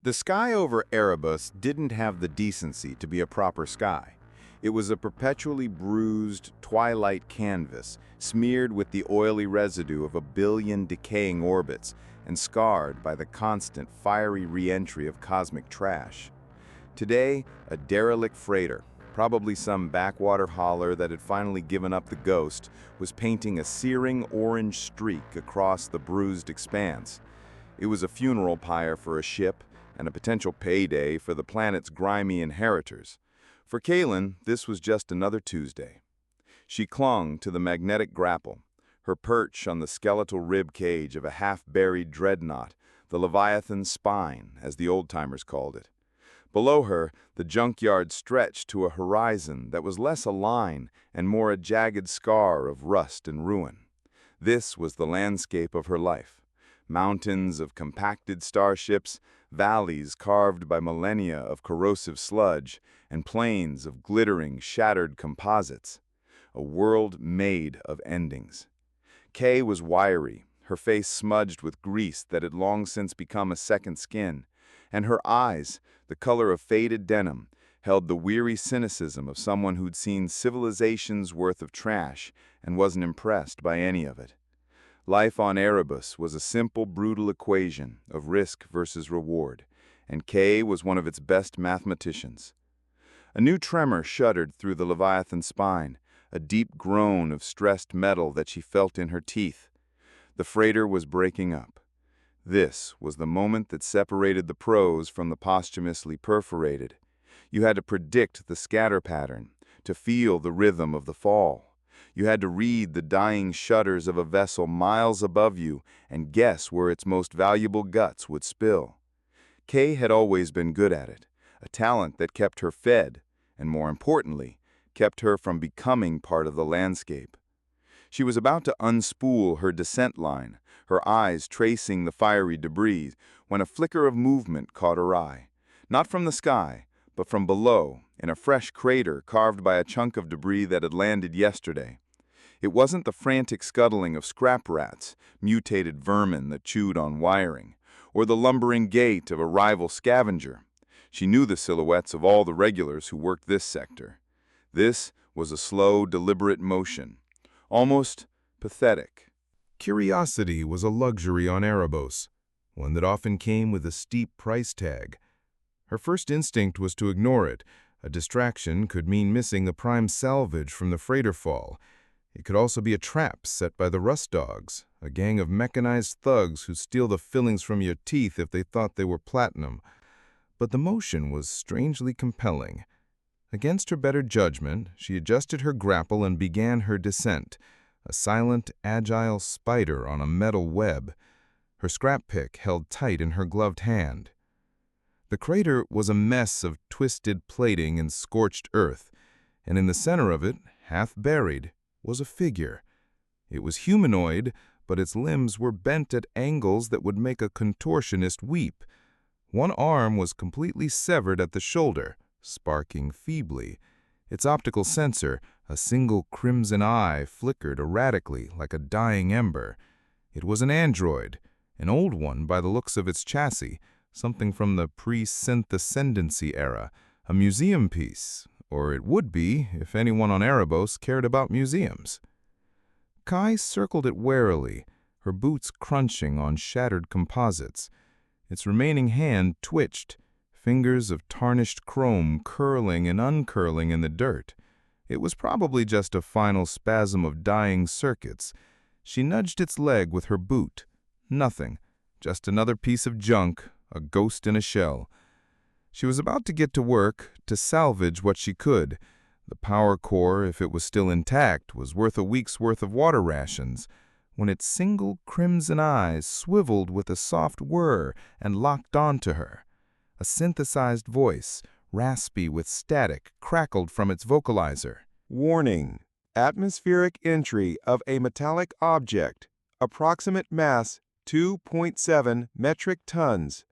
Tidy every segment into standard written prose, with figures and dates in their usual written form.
The sky over Erebos didn't have the decency to be a proper sky. It was a perpetually bruised, twilight canvas, smeared with the oily residue of a billion decaying orbits and scarred by the constant, fiery re-entry of cosmic trash. Today, a derelict freighter, probably some backwater hauler that had finally given up the ghost, was painting a searing orange streak across the bruised expanse. It was a funeral pyre for a ship, and a potential payday for the planet's grimy inheritors. For Kaelen, this was just another Tuesday. She clung to the magnetic grapple, her perch on the skeletal rib cage of a half-buried dreadnought, the Leviathan's spine, as the old-timers called it. Below her, the junkyard stretched to a horizon that was less a line and more a jagged scar of rust and ruin. This was the landscape of her life. Mountains of compacted starships, valleys carved by millennia of corrosive sludge, and plains of glittering, shattered composites. A world made of endings. Kay was wiry, her face smudged with grease that had long since become a second skin, and her eyes, the color of faded denim, held the weary cynicism of someone who'd seen civilization's worth of trash and wasn't impressed by any of it. Life on Erebos was a simple, brutal equation of risk versus reward, and Kay was one of its best mathematicians. A new tremor shuddered through the Leviathan's spine, a deep groan of stressed metal that she felt in her teeth. The freighter was breaking up. This was the moment that separated the pros from the posthumously perforated. You had to predict the scatter pattern, to feel the rhythm of the fall. You had to read the dying shutters of a vessel miles above you and guess where its most valuable guts would spill. Kay had always been good at it, a talent that kept her fed, and more importantly, kept her from becoming part of the landscape. She was about to unspool her descent line, her eyes tracing the fiery debris, when a flicker of movement caught her eye. Not from the sky, but from below, in a fresh crater carved by a chunk of debris that had landed yesterday. It wasn't the frantic scuttling of scrap rats, mutated vermin that chewed on wiring, or the lumbering gait of a rival scavenger. She knew the silhouettes of all the regulars who worked this sector. This was a slow, deliberate motion, almost pathetic. Curiosity was a luxury on Erebos, one that often came with a steep price tag. Her first instinct was to ignore it. A distraction could mean missing the prime salvage from the freighter fall. It could also be a trap set by the Rust Dogs, a gang of mechanized thugs who steal the fillings from your teeth if they thought they were platinum. But the motion was strangely compelling. Against her better judgment, she adjusted her grapple and began her descent, a silent, agile spider on a metal web, her scrap pick held tight in her gloved hand. The crater was a mess of twisted plating and scorched earth, and in the center of it, half buried, was a figure. It was humanoid, but its limbs were bent at angles that would make a contortionist weep. One arm was completely severed at the shoulder, sparking feebly. Its optical sensor, a single crimson eye, flickered erratically like a dying ember. It was an android, an old one by the looks of its chassis, something from the pre-synth ascendancy era, a museum piece, or it would be if anyone on Erebos cared about museums. Kai circled it warily, her boots crunching on shattered composites. Its remaining hand twitched, fingers of tarnished chrome curling and uncurling in the dirt. It was probably just a final spasm of dying circuits. She nudged its leg with her boot. Nothing, just another piece of junk, a ghost in a shell. She was about to get to work, to salvage what she could. The power core, if it was still intact, was worth a week's worth of water rations, when its single crimson eyes swiveled with a soft whir and locked onto her. A synthesized voice, raspy with static, crackled from its vocalizer. Warning: atmospheric entry of a metallic object. Approximate mass 2.7 metric tons.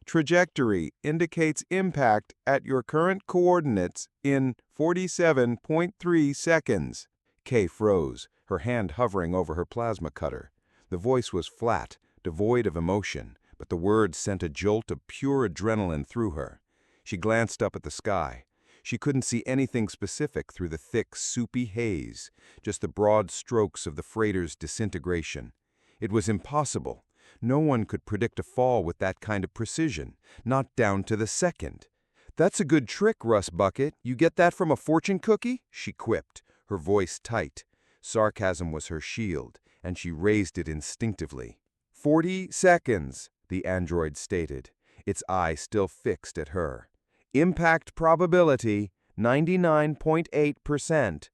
Trajectory indicates impact at your current coordinates in 47.3 seconds. Kay froze, her hand hovering over her plasma cutter. The voice was flat, devoid of emotion, but the words sent a jolt of pure adrenaline through her. She glanced up at the sky. She couldn't see anything specific through the thick, soupy haze, just the broad strokes of the freighter's disintegration. It was impossible. No one could predict a fall with that kind of precision, not down to the second. "That's a good trick, Russ Bucket. You get that from a fortune cookie?" she quipped, her voice tight. Sarcasm was her shield, and she raised it instinctively. 40 seconds, the android stated, its eye still fixed at her. "Impact probability, 99.8%.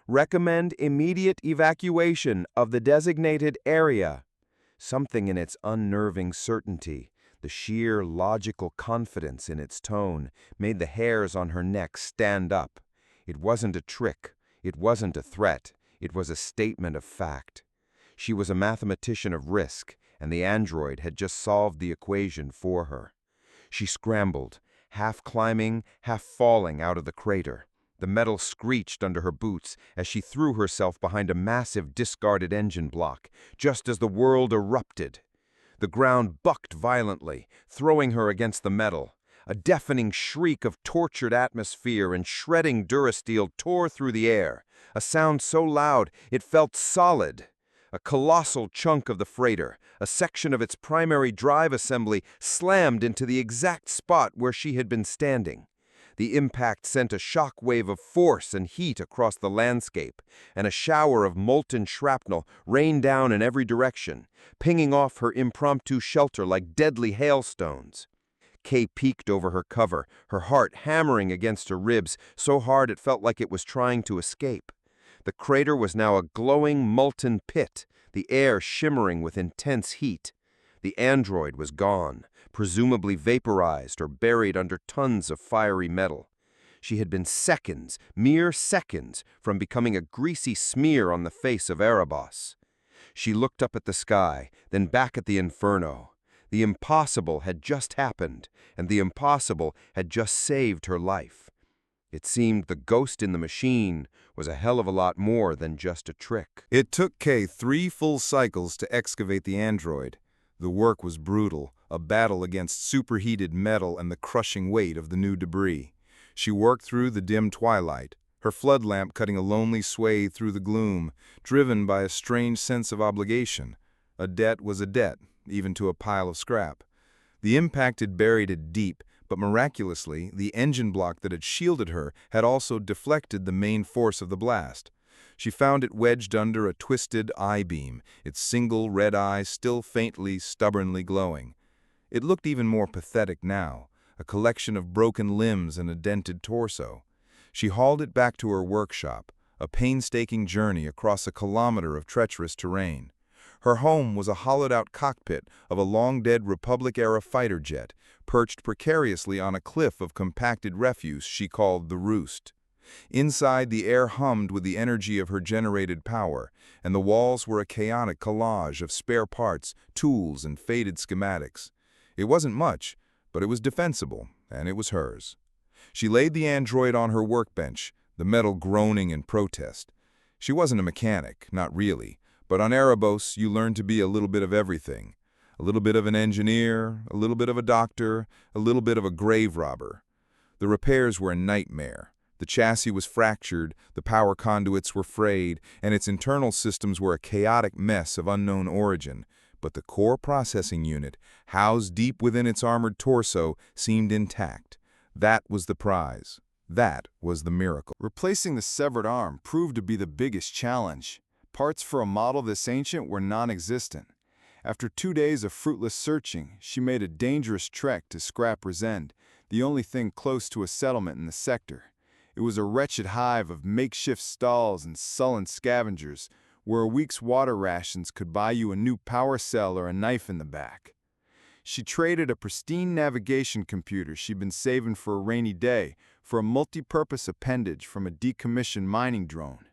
Recommend immediate evacuation of the designated area." Something in its unnerving certainty, the sheer logical confidence in its tone, made the hairs on her neck stand up. It wasn't a trick. It wasn't a threat. It was a statement of fact. She was a mathematician of risk, and the android had just solved the equation for her. She scrambled, half climbing, half falling out of the crater. The metal screeched under her boots as she threw herself behind a massive discarded engine block, just as the world erupted. The ground bucked violently, throwing her against the metal. A deafening shriek of tortured atmosphere and shredding durasteel tore through the air, a sound so loud it felt solid. A colossal chunk of the freighter, a section of its primary drive assembly, slammed into the exact spot where she had been standing. The impact sent a shock wave of force and heat across the landscape, and a shower of molten shrapnel rained down in every direction, pinging off her impromptu shelter like deadly hailstones. Kay peeked over her cover, her heart hammering against her ribs so hard it felt like it was trying to escape. The crater was now a glowing molten pit, the air shimmering with intense heat. The android was gone, presumably vaporized or buried under tons of fiery metal. She had been seconds, mere seconds, from becoming a greasy smear on the face of Erebos. She looked up at the sky, then back at the inferno. The impossible had just happened, and the impossible had just saved her life. It seemed the ghost in the machine was a hell of a lot more than just a trick. It took Kay 3 full cycles to excavate the android. The work was brutal, a battle against superheated metal and the crushing weight of the new debris. She worked through the dim twilight, her flood lamp cutting a lonely sway through the gloom, driven by a strange sense of obligation. A debt was a debt, even to a pile of scrap. The impact had buried it deep, but miraculously, the engine block that had shielded her had also deflected the main force of the blast. She found it wedged under a twisted I-beam, its single red eye still faintly, stubbornly glowing. It looked even more pathetic now, a collection of broken limbs and a dented torso. She hauled it back to her workshop, a painstaking journey across a kilometer of treacherous terrain. Her home was a hollowed-out cockpit of a long-dead Republic-era fighter jet, perched precariously on a cliff of compacted refuse she called the Roost. Inside, the air hummed with the energy of her generated power, and the walls were a chaotic collage of spare parts, tools, and faded schematics. It wasn't much, but it was defensible, and it was hers. She laid the android on her workbench, the metal groaning in protest. She wasn't a mechanic, not really, but on Erebos you learned to be a little bit of everything. A little bit of an engineer, a little bit of a doctor, a little bit of a grave robber. The repairs were a nightmare. The chassis was fractured, the power conduits were frayed, and its internal systems were a chaotic mess of unknown origin. But the core processing unit, housed deep within its armored torso, seemed intact. That was the prize. That was the miracle. Replacing the severed arm proved to be the biggest challenge. Parts for a model this ancient were non-existent. After 2 days of fruitless searching, she made a dangerous trek to Scrapper's End, the only thing close to a settlement in the sector. It was a wretched hive of makeshift stalls and sullen scavengers, where a week's water rations could buy you a new power cell or a knife in the back. She traded a pristine navigation computer she'd been saving for a rainy day for a multi-purpose appendage from a decommissioned mining drone.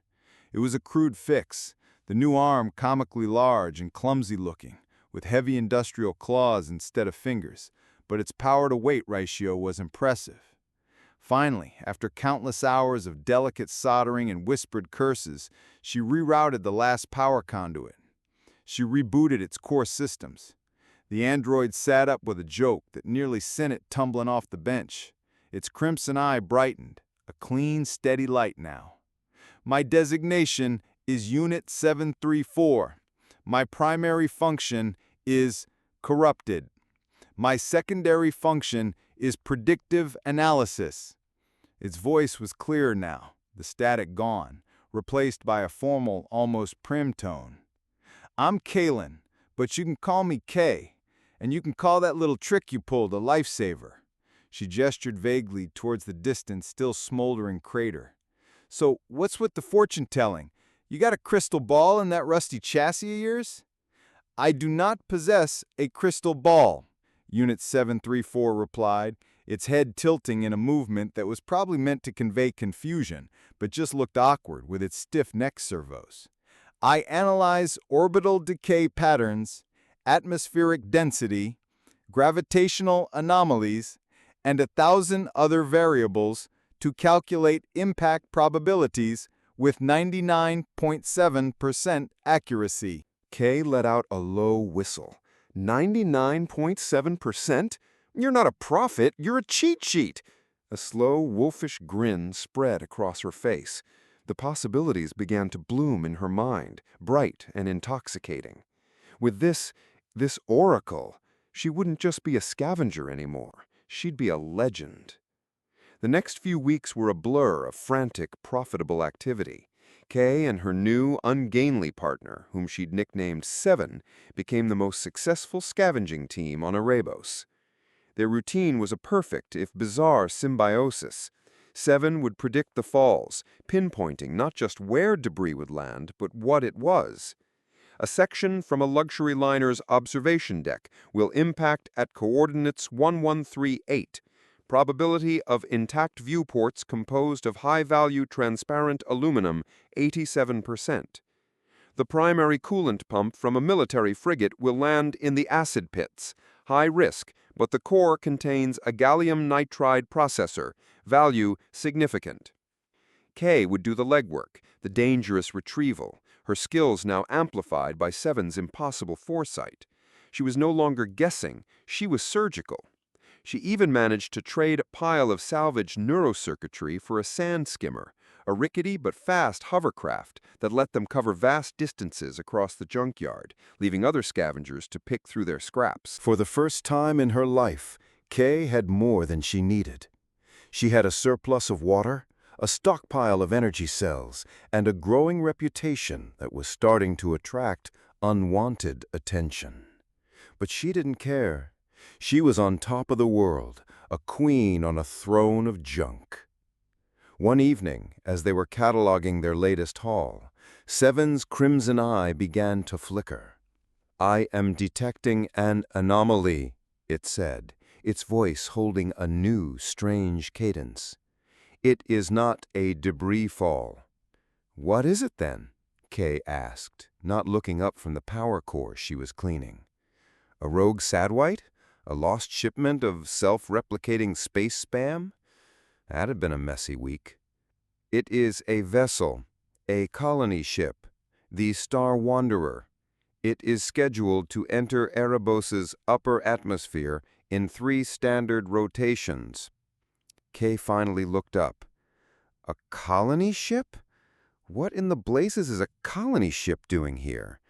It was a crude fix, the new arm comically large and clumsy-looking, with heavy industrial claws instead of fingers, but its power-to-weight ratio was impressive. Finally, after countless hours of delicate soldering and whispered curses, she rerouted the last power conduit. She rebooted its core systems. The android sat up with a joke that nearly sent it tumbling off the bench. Its crimson eye brightened, a clean, steady light now. My designation is Unit 734. My primary function is corrupted. My secondary function is predictive analysis. Its voice was clearer now, the static gone, replaced by a formal, almost prim tone. I'm Kaelen, but you can call me Kay, and you can call that little trick you pulled a lifesaver. She gestured vaguely towards the distant, still smoldering crater. So, what's with the fortune-telling? You got a crystal ball in that rusty chassis of yours? I do not possess a crystal ball, Unit 734 replied, its head tilting in a movement that was probably meant to convey confusion, but just looked awkward with its stiff neck servos. I analyze orbital decay patterns, atmospheric density, gravitational anomalies, and 1,000 other variables to calculate impact probabilities with 99.7% accuracy. Kay let out a low whistle. 99.7%? You're not a prophet, you're a cheat sheet. A slow, wolfish grin spread across her face. The possibilities began to bloom in her mind, bright and intoxicating. With this oracle, she wouldn't just be a scavenger anymore. She'd be a legend. The next few weeks were a blur of frantic, profitable activity. Kay and her new, ungainly partner, whom she'd nicknamed Seven, became the most successful scavenging team on Erebos. Their routine was a perfect, if bizarre, symbiosis. Seven would predict the falls, pinpointing not just where debris would land, but what it was. A section from a luxury liner's observation deck will impact at coordinates 1138. Probability of intact viewports composed of high-value transparent aluminum, 87%. The primary coolant pump from a military frigate will land in the acid pits. High risk, but the core contains a gallium nitride processor. Value significant. Kay would do the legwork, the dangerous retrieval, her skills now amplified by Seven's impossible foresight. She was no longer guessing, she was surgical. She even managed to trade a pile of salvaged neurocircuitry for a sand skimmer, a rickety but fast hovercraft that let them cover vast distances across the junkyard, leaving other scavengers to pick through their scraps. For the first time in her life, Kay had more than she needed. She had a surplus of water, a stockpile of energy cells, and a growing reputation that was starting to attract unwanted attention. But she didn't care. She was on top of the world, a queen on a throne of junk. One evening, as they were cataloging their latest haul, Seven's crimson eye began to flicker. "I am detecting an anomaly," it said, its voice holding a new, strange cadence. "It is not a debris fall." "What is it then?" Kay asked, not looking up from the power core she was cleaning. "A rogue sadwite? A lost shipment of self-replicating space spam? That had been a messy week." "It is a vessel, a colony ship, the Star Wanderer. It is scheduled to enter Erebos' upper atmosphere in 3 standard rotations." Kay finally looked up. "A colony ship? What in the blazes is a colony ship doing here?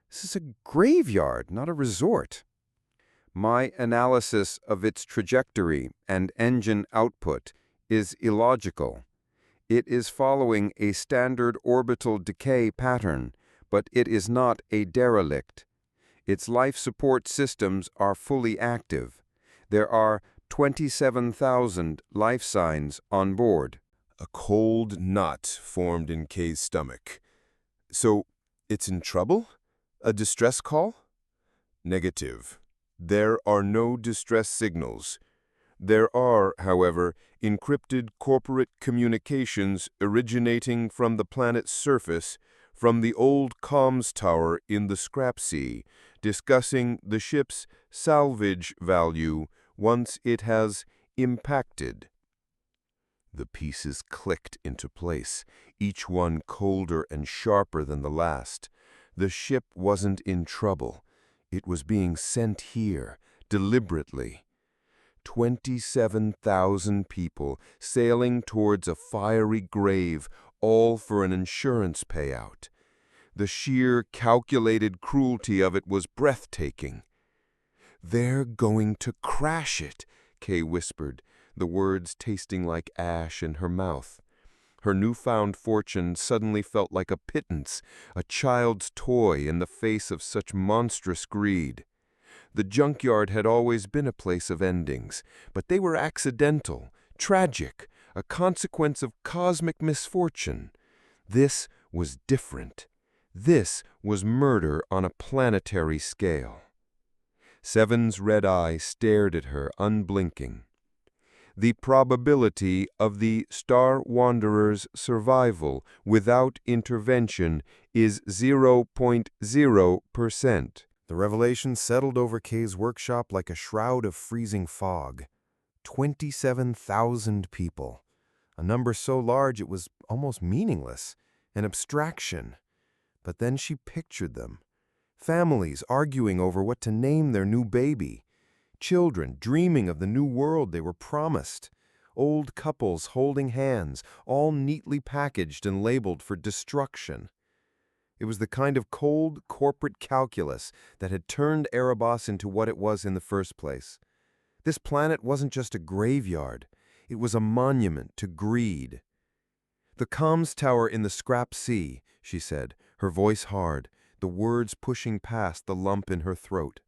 This is a graveyard, not a resort." "My analysis of its trajectory and engine output is illogical. It is following a standard orbital decay pattern, but it is not a derelict. Its life support systems are fully active. There are 27,000 life signs on board." A cold knot formed in Kay's stomach. "So, it's in trouble? A distress call?" "Negative. There are no distress signals. There are, however, encrypted corporate communications originating from the planet's surface, from the old comms tower in the scrap sea, discussing the ship's salvage value once it has impacted." The pieces clicked into place, each one colder and sharper than the last. The ship wasn't in trouble. It was being sent here, deliberately. 27,000 people sailing towards a fiery grave, all for an insurance payout. The sheer, calculated cruelty of it was breathtaking. "They're going to crash it," Kay whispered, the words tasting like ash in her mouth. Her newfound fortune suddenly felt like a pittance, a child's toy in the face of such monstrous greed. The junkyard had always been a place of endings, but they were accidental, tragic, a consequence of cosmic misfortune. This was different. This was murder on a planetary scale. Seven's red eye stared at her, unblinking. "The probability of the Star Wanderer's survival without intervention is 0.0%. The revelation settled over Kay's workshop like a shroud of freezing fog. 27,000 people. A number so large it was almost meaningless, an abstraction. But then she pictured them. Families arguing over what to name their new baby. Children dreaming of the new world they were promised. Old couples holding hands, all neatly packaged and labeled for destruction. It was the kind of cold, corporate calculus that had turned Erebos into what it was in the first place. This planet wasn't just a graveyard. It was a monument to greed. "The comms tower in the scrap sea," she said, her voice hard, the words pushing past the lump in her throat.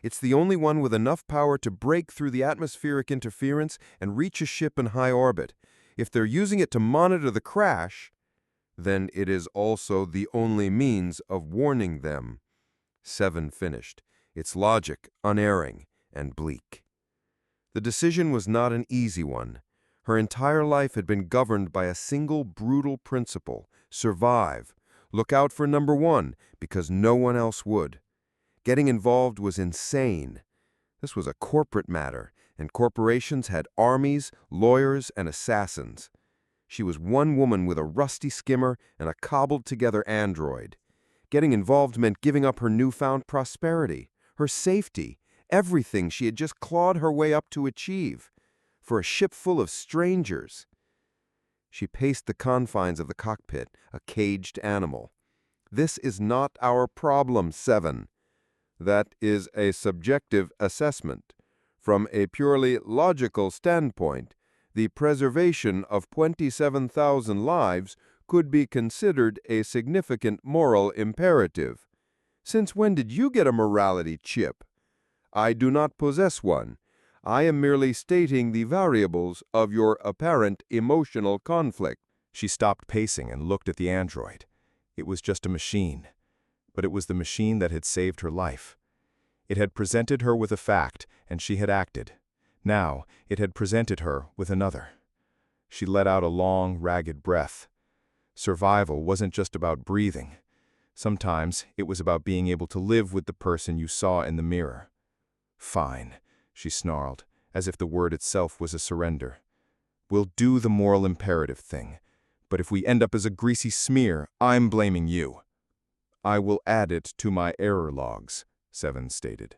"It's the only one with enough power to break through the atmospheric interference and reach a ship in high orbit. If they're using it to monitor the crash, then it is also the only means of warning them." Seven finished, its logic unerring and bleak. The decision was not an easy one. Her entire life had been governed by a single brutal principle: survive. Look out for number one, because no one else would. Getting involved was insane. This was a corporate matter, and corporations had armies, lawyers, and assassins. She was one woman with a rusty skimmer and a cobbled-together android. Getting involved meant giving up her newfound prosperity, her safety, everything she had just clawed her way up to achieve, for a ship full of strangers. She paced the confines of the cockpit, a caged animal. "This is not our problem, Seven. That is a subjective assessment. From a purely logical standpoint, the preservation of 27,000 lives could be considered a significant moral imperative. Since when did you get a morality chip? I do not possess one. I am merely stating the variables of your apparent emotional conflict." She stopped pacing and looked at the android. It was just a machine, but it was the machine that had saved her life. It had presented her with a fact, and she had acted. Now, it had presented her with another. She let out a long, ragged breath. Survival wasn't just about breathing. Sometimes it was about being able to live with the person you saw in the mirror. "Fine," she snarled, as if the word itself was a surrender. "We'll do the moral imperative thing. But if we end up as a greasy smear, I'm blaming you." "I will add it to my error logs," Seven stated.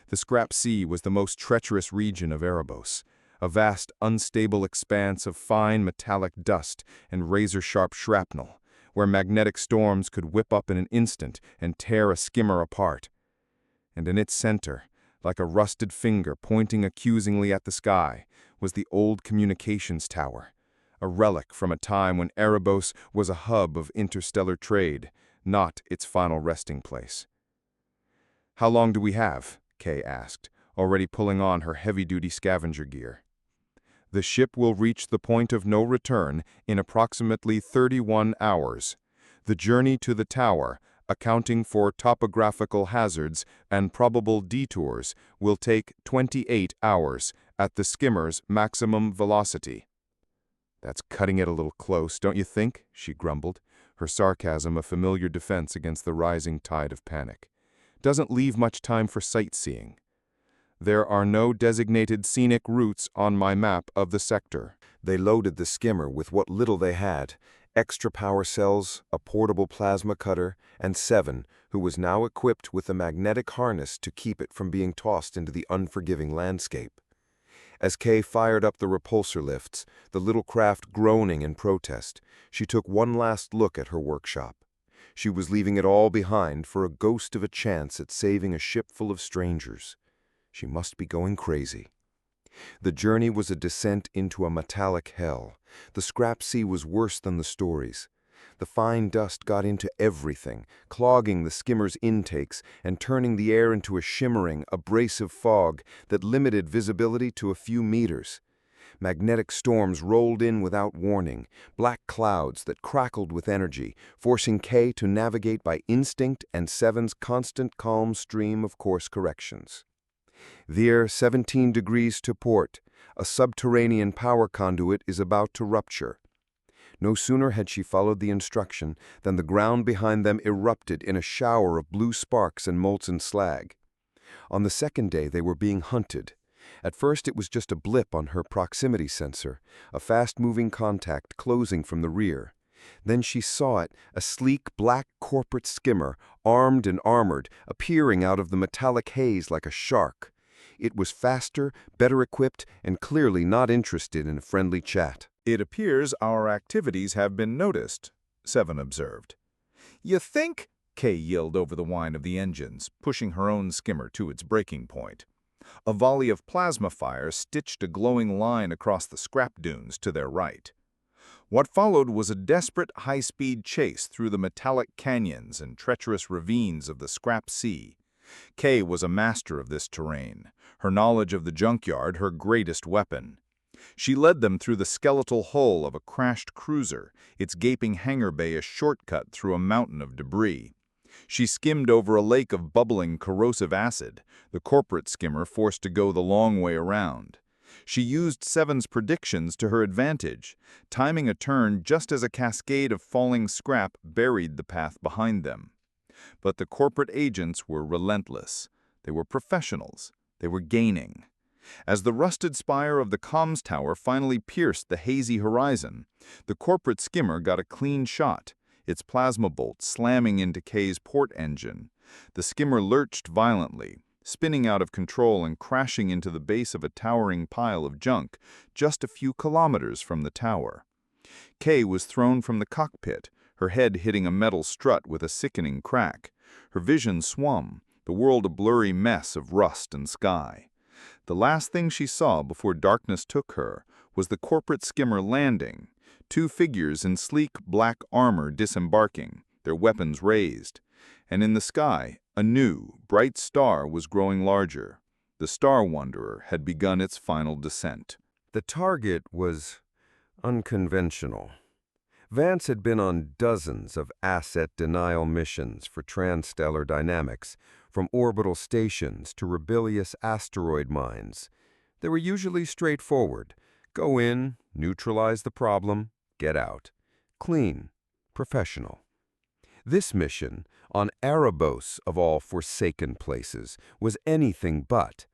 The scrap sea was the most treacherous region of Erebos, a vast, unstable expanse of fine metallic dust and razor-sharp shrapnel, where magnetic storms could whip up in an instant and tear a skimmer apart. And in its center, like a rusted finger pointing accusingly at the sky, was the old communications tower, a relic from a time when Erebos was a hub of interstellar trade, not its final resting place. "How long do we have?" Kay asked, already pulling on her heavy-duty scavenger gear. "The ship will reach the point of no return in approximately 31 hours. The journey to the tower, accounting for topographical hazards and probable detours, will take 28 hours at the skimmer's maximum velocity." "That's cutting it a little close, don't you think?" she grumbled, her sarcasm a familiar defense against the rising tide of panic. "Doesn't leave much time for sightseeing." "There are no designated scenic routes on my map of the sector." They loaded the skimmer with what little they had, extra power cells, a portable plasma cutter, and Seven, who was now equipped with a magnetic harness to keep it from being tossed into the unforgiving landscape. As Kay fired up the repulsor lifts, the little craft groaning in protest, she took one last look at her workshop. She was leaving it all behind for a ghost of a chance at saving a ship full of strangers. She must be going crazy. The journey was a descent into a metallic hell. The scrap sea was worse than the stories. The fine dust got into everything, clogging the skimmer's intakes and turning the air into a shimmering, abrasive fog that limited visibility to a few meters. Magnetic storms rolled in without warning, black clouds that crackled with energy, forcing Kay to navigate by instinct and Seven's constant calm stream of course corrections. Veer 17 degrees to port. A subterranean power conduit is about to rupture. No sooner had she followed the instruction than the ground behind them erupted in a shower of blue sparks and molten slag. On the second day they were being hunted. At first it was just a blip on her proximity sensor, a fast-moving contact closing from the rear. Then she saw it, a sleek black corporate skimmer, armed and armored, appearing out of the metallic haze like a shark. It was faster, better equipped, and clearly not interested in a friendly chat. "It appears our activities have been noticed," Seven observed. "You think?" Kay yelled over the whine of the engines, pushing her own skimmer to its breaking point. A volley of plasma fire stitched a glowing line across the scrap dunes to their right. What followed was a desperate high-speed chase through the metallic canyons and treacherous ravines of the scrap sea. Kay was a master of this terrain, her knowledge of the junkyard her greatest weapon. She led them through the skeletal hull of a crashed cruiser, its gaping hangar bay a shortcut through a mountain of debris. She skimmed over a lake of bubbling corrosive acid, the corporate skimmer forced to go the long way around. She used Seven's predictions to her advantage, timing a turn just as a cascade of falling scrap buried the path behind them. But the corporate agents were relentless. They were professionals. They were gaining. As the rusted spire of the comms tower finally pierced the hazy horizon, the corporate skimmer got a clean shot, its plasma bolt slamming into Kay's port engine. The skimmer lurched violently, spinning out of control and crashing into the base of a towering pile of junk just a few kilometers from the tower. Kay was thrown from the cockpit, her head hitting a metal strut with a sickening crack. Her vision swum, the world a blurry mess of rust and sky. The last thing she saw before darkness took her was the corporate skimmer landing, two figures in sleek black armor disembarking, their weapons raised. And in the sky, a new, bright star was growing larger. The Star Wanderer had begun its final descent. The target was unconventional. Vance had been on dozens of asset denial missions for transstellar dynamics, from orbital stations to rebellious asteroid mines. They were usually straightforward. Go in, neutralize the problem, get out. Clean, professional. This mission, on Erebos of all forsaken places, was anything but.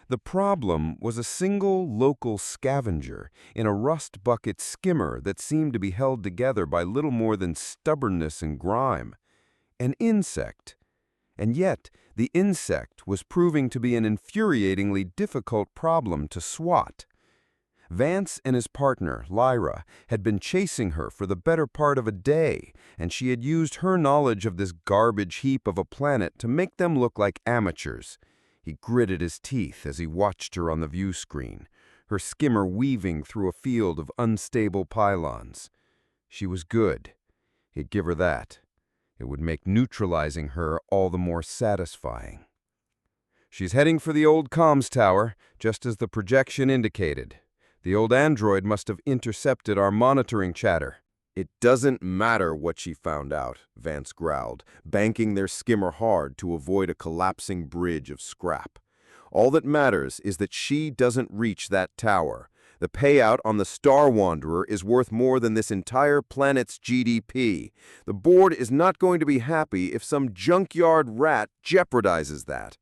The problem was a single local scavenger in a rust bucket skimmer that seemed to be held together by little more than stubbornness and grime. An insect. And yet, the insect was proving to be an infuriatingly difficult problem to swat. Vance and his partner, Lyra, had been chasing her for the better part of a day, and she had used her knowledge of this garbage heap of a planet to make them look like amateurs. He gritted his teeth as he watched her on the view screen, her skimmer weaving through a field of unstable pylons. She was good. He'd give her that. It would make neutralizing her all the more satisfying. She's heading for the old comms tower, just as the projection indicated. The old android must have intercepted our monitoring chatter. It doesn't matter what she found out, Vance growled, banking their skimmer hard to avoid a collapsing bridge of scrap. All that matters is that she doesn't reach that tower. The payout on the Star Wanderer is worth more than this entire planet's GDP. The board is not going to be happy if some junkyard rat jeopardizes that.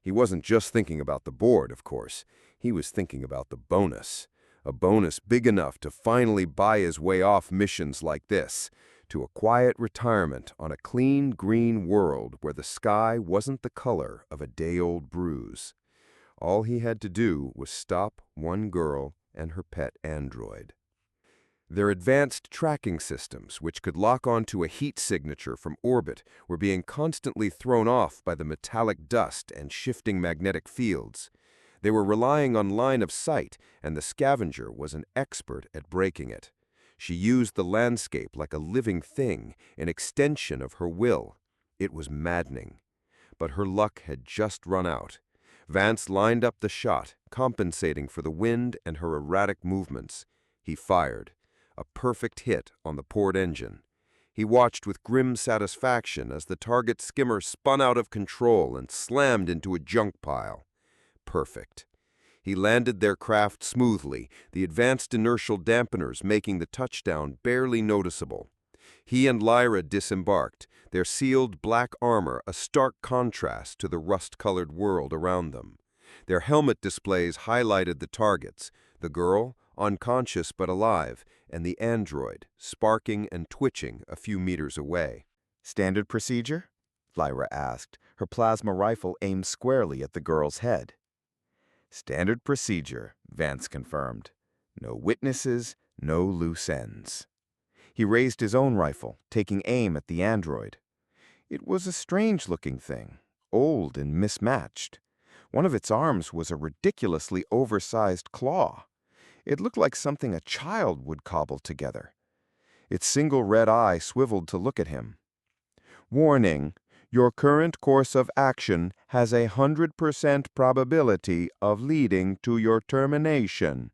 He wasn't just thinking about the board, of course. He was thinking about the bonus. a bonus big enough to finally buy his way off missions like this, to a quiet retirement on a clean green world where the sky wasn't the color of a day-old bruise. All he had to do was stop one girl and her pet android. Their advanced tracking systems, which could lock onto a heat signature from orbit, were being constantly thrown off by the metallic dust and shifting magnetic fields. They were relying on line of sight, and the scavenger was an expert at breaking it. She used the landscape like a living thing, an extension of her will. It was maddening. But her luck had just run out. Vance lined up the shot, compensating for the wind and her erratic movements. He fired. A perfect hit on the port engine. He watched with grim satisfaction as the target skimmer spun out of control and slammed into a junk pile. Perfect. He landed their craft smoothly, the advanced inertial dampeners making the touchdown barely noticeable. He and Lyra disembarked, their sealed black armor a stark contrast to the rust-colored world around them. Their helmet displays highlighted the targets, the girl, unconscious but alive, and the android, sparking and twitching a few meters away. "Standard procedure?" Lyra asked, her plasma rifle aimed squarely at the girl's head. "Standard procedure," Vance confirmed. "No witnesses, no loose ends." He raised his own rifle, taking aim at the android. It was a strange-looking thing, old and mismatched. One of its arms was a ridiculously oversized claw. It looked like something a child would cobble together. Its single red eye swiveled to look at him. "Warning, your current course of action has a 100% probability of leading to your termination."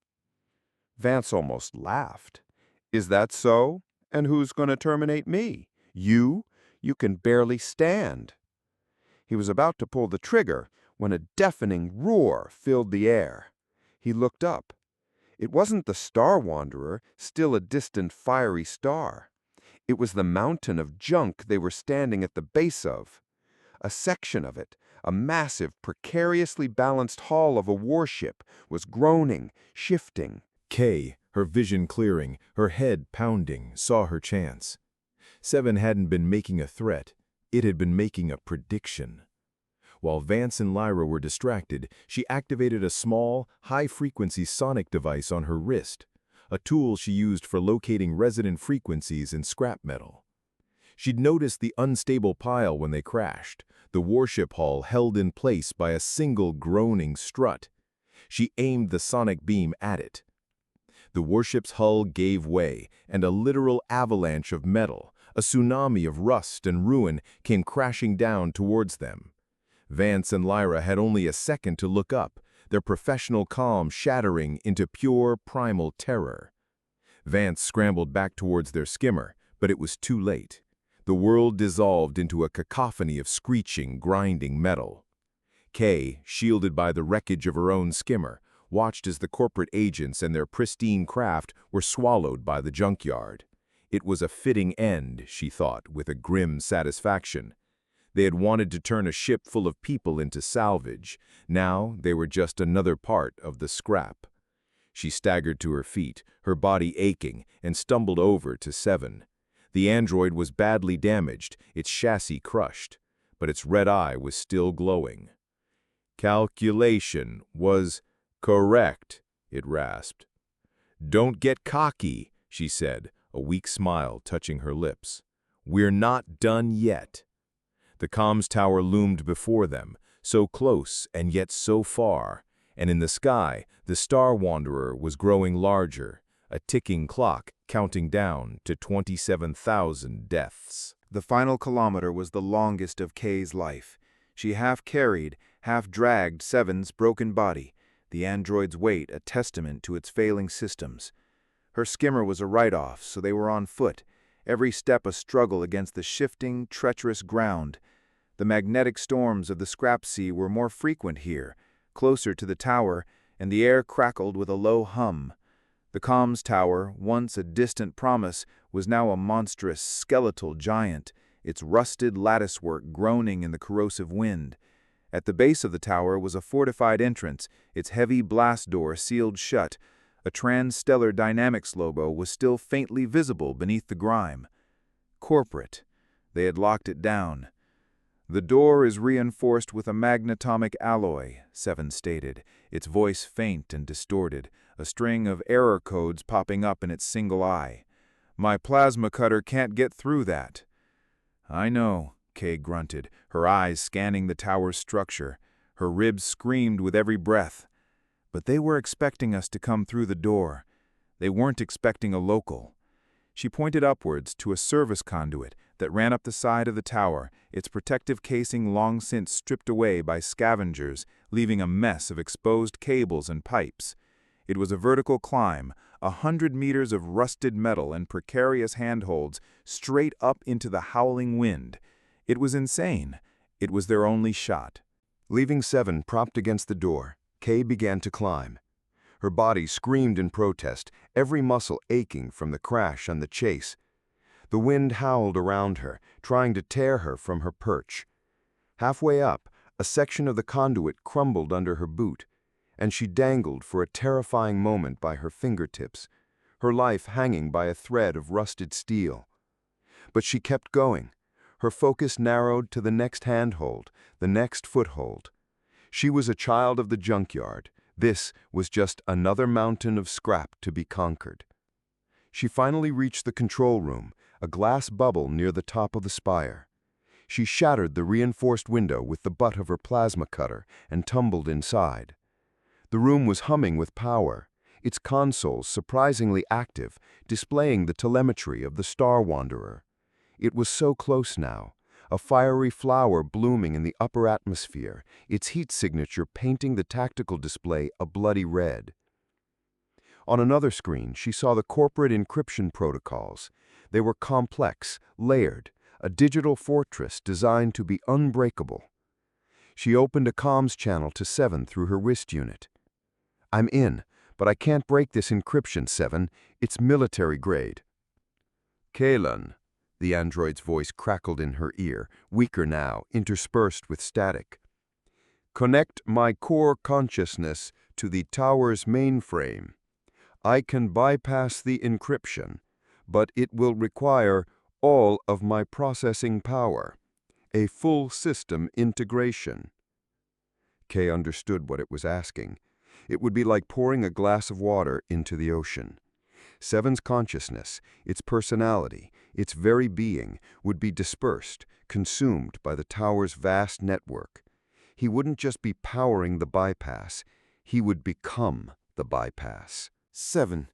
Vance almost laughed. "Is that so? And who's going to terminate me? You? You can barely stand." He was about to pull the trigger when a deafening roar filled the air. He looked up. It wasn't the Star Wanderer, still a distant fiery star. It was the mountain of junk they were standing at the base of. A section of it, a massive, precariously balanced hull of a warship, was groaning, shifting. Kay, her vision clearing, her head pounding, saw her chance. Seven hadn't been making a threat. It had been making a prediction. While Vance and Lyra were distracted, she activated a small, high-frequency sonic device on her wrist, a tool she used for locating resonant frequencies in scrap metal. She'd noticed the unstable pile when they crashed, the warship hull held in place by a single groaning strut. She aimed the sonic beam at it. The warship's hull gave way, and a literal avalanche of metal, a tsunami of rust and ruin, came crashing down towards them. Vance and Lyra had only a second to look up, their professional calm shattering into pure primal terror. Vance scrambled back towards their skimmer, but it was too late. The world dissolved into a cacophony of screeching, grinding metal. Kay, shielded by the wreckage of her own skimmer, watched as the corporate agents and their pristine craft were swallowed by the junkyard. It was a fitting end, she thought, with a grim satisfaction. They had wanted to turn a ship full of people into salvage. Now they were just another part of the scrap. She staggered to her feet, her body aching, and stumbled over to Seven. The android was badly damaged, its chassis crushed, but its red eye was still glowing. "Calculation was correct," it rasped. "Don't get cocky," she said, a weak smile touching her lips. "We're not done yet." The comms tower loomed before them, so close and yet so far, and in the sky, the Star Wanderer was growing larger, a ticking clock counting down to 27,000 deaths. The final kilometer was the longest of Kay's life. She half carried, half dragged Seven's broken body, the android's weight a testament to its failing systems. Her skimmer was a write-off, so they were on foot, every step a struggle against the shifting, treacherous ground. The magnetic storms of the scrap sea were more frequent here, closer to the tower, and the air crackled with a low hum. The comms tower, once a distant promise, was now a monstrous, skeletal giant, its rusted latticework groaning in the corrosive wind. At the base of the tower was a fortified entrance, its heavy blast door sealed shut, A Transstellar Dynamics logo was still faintly visible beneath the grime. Corporate. They had locked it down. "The door is reinforced with a magnetomic alloy," Seven stated, its voice faint and distorted, a string of error codes popping up in its single eye. "My plasma cutter can't get through that." "I know," Kay grunted, her eyes scanning the tower's structure. Her ribs screamed with every breath. "But they were expecting us to come through the door. They weren't expecting a local." She pointed upwards to a service conduit that ran up the side of the tower, its protective casing long since stripped away by scavengers, leaving a mess of exposed cables and pipes. It was a vertical climb, 100 meters of rusted metal and precarious handholds straight up into the howling wind. It was insane. It was their only shot. Leaving Seven propped against the door, Kay began to climb. Her body screamed in protest, every muscle aching from the crash and the chase. The wind howled around her, trying to tear her from her perch. Halfway up, a section of the conduit crumbled under her boot, and she dangled for a terrifying moment by her fingertips, her life hanging by a thread of rusted steel. But she kept going. Her focus narrowed to the next handhold, the next foothold. She was a child of the junkyard. This was just another mountain of scrap to be conquered. She finally reached the control room, a glass bubble near the top of the spire. She shattered the reinforced window with the butt of her plasma cutter and tumbled inside. The room was humming with power, its consoles surprisingly active, displaying the telemetry of the Star Wanderer. It was so close now, a fiery flower blooming in the upper atmosphere, its heat signature painting the tactical display a bloody red. On another screen, she saw the corporate encryption protocols. They were complex, layered, a digital fortress designed to be unbreakable. She opened a comms channel to Seven through her wrist unit. "I'm in, but I can't break this encryption, Seven. It's military grade." "Kaelen," the android's voice crackled in her ear, weaker now, interspersed with static. "Connect my core consciousness to the tower's mainframe. I can bypass the encryption, but it will require all of my processing power, a full system integration." Kay understood what it was asking. It would be like pouring a glass of water into the ocean. Seven's consciousness, its personality, its very being, would be dispersed, consumed by the tower's vast network. He wouldn't just be powering the bypass, he would become the bypass. "Seven,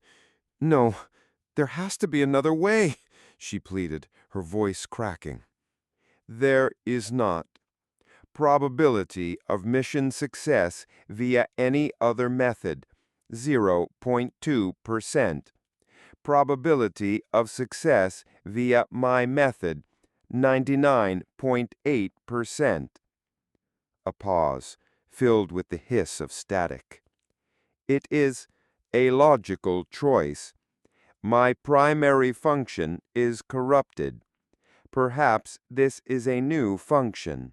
no, there has to be another way," she pleaded, her voice cracking. "There is not. Probability of mission success via any other method, 0.2%. Probability of success via my method, 99.8%. A pause, filled with the hiss of static. "It is a logical choice. My primary function is corrupted. Perhaps this is a new function."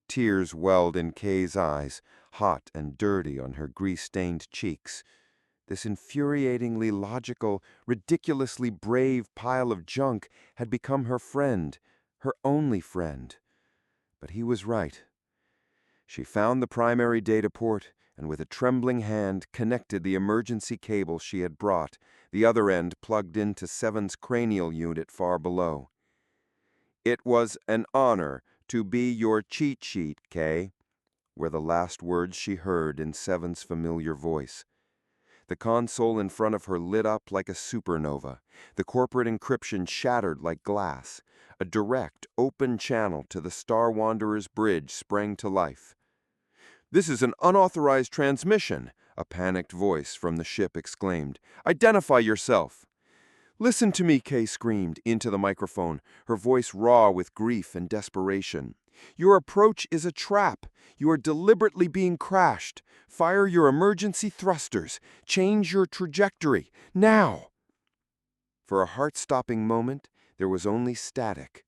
Tears welled in Kay's eyes, hot and dirty on her grease-stained cheeks. This infuriatingly logical, ridiculously brave pile of junk had become her friend, her only friend. But he was right. She found the primary data port and with a trembling hand connected the emergency cable she had brought, the other end plugged into Seven's cranial unit far below. "It was an honor to be your cheat sheet, Kay," were the last words she heard in Seven's familiar voice. The console in front of her lit up like a supernova. The corporate encryption shattered like glass. A direct, open channel to the Star Wanderer's bridge sprang to life. "This is an unauthorized transmission," a panicked voice from the ship exclaimed. "Identify yourself." "Listen to me," Kay screamed into the microphone, her voice raw with grief and desperation. "Your approach is a trap. You are deliberately being crashed. Fire your emergency thrusters. Change your trajectory. Now!" For a heart-stopping moment, there was only static.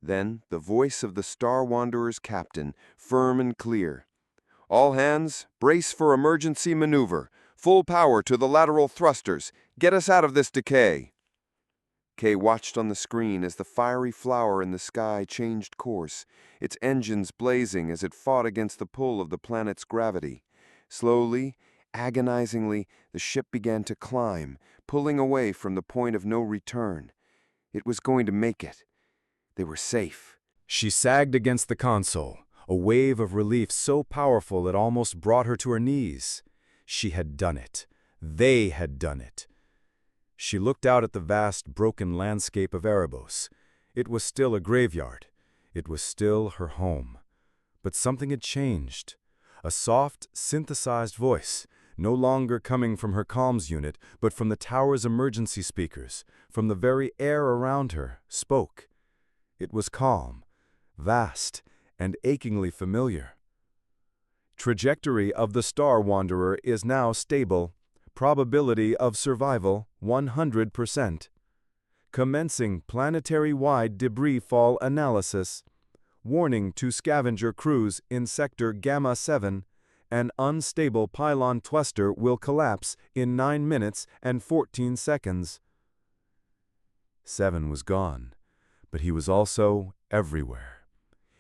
Then the voice of the Star Wanderer's captain, firm and clear. "All hands, brace for emergency maneuver. Full power to the lateral thrusters. Get us out of this decay. Kay watched on the screen as the fiery flower in the sky changed course, its engines blazing as it fought against the pull of the planet's gravity. Slowly, agonizingly, the ship began to climb, pulling away from the point of no return. It was going to make it. They were safe. She sagged against the console, a wave of relief so powerful it almost brought her to her knees. She had done it. They had done it. She looked out at the vast, broken landscape of Erebos. It was still a graveyard. It was still her home. But something had changed. A soft, synthesized voice, no longer coming from her comms unit, but from the tower's emergency speakers, from the very air around her, spoke. It was calm, vast, and achingly familiar. Trajectory of the Star Wanderer is now stable. Probability of survival, 100%. Commencing planetary-wide debris fall analysis. Warning to scavenger crews in Sector Gamma 7. An unstable pylon thruster will collapse in 9 minutes and 14 seconds. 7 was gone, but he was also everywhere.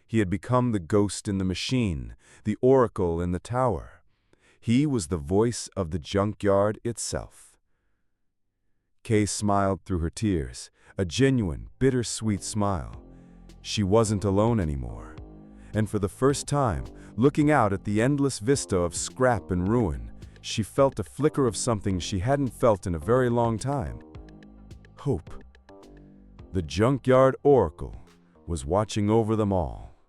He had become the ghost in the machine, the oracle in the tower. He was the voice of the junkyard itself. Kay smiled through her tears, a genuine, bittersweet smile. She wasn't alone anymore. And for the first time, looking out at the endless vista of scrap and ruin, she felt a flicker of something she hadn't felt in a very long time. Hope. The Junkyard Oracle was watching over them all.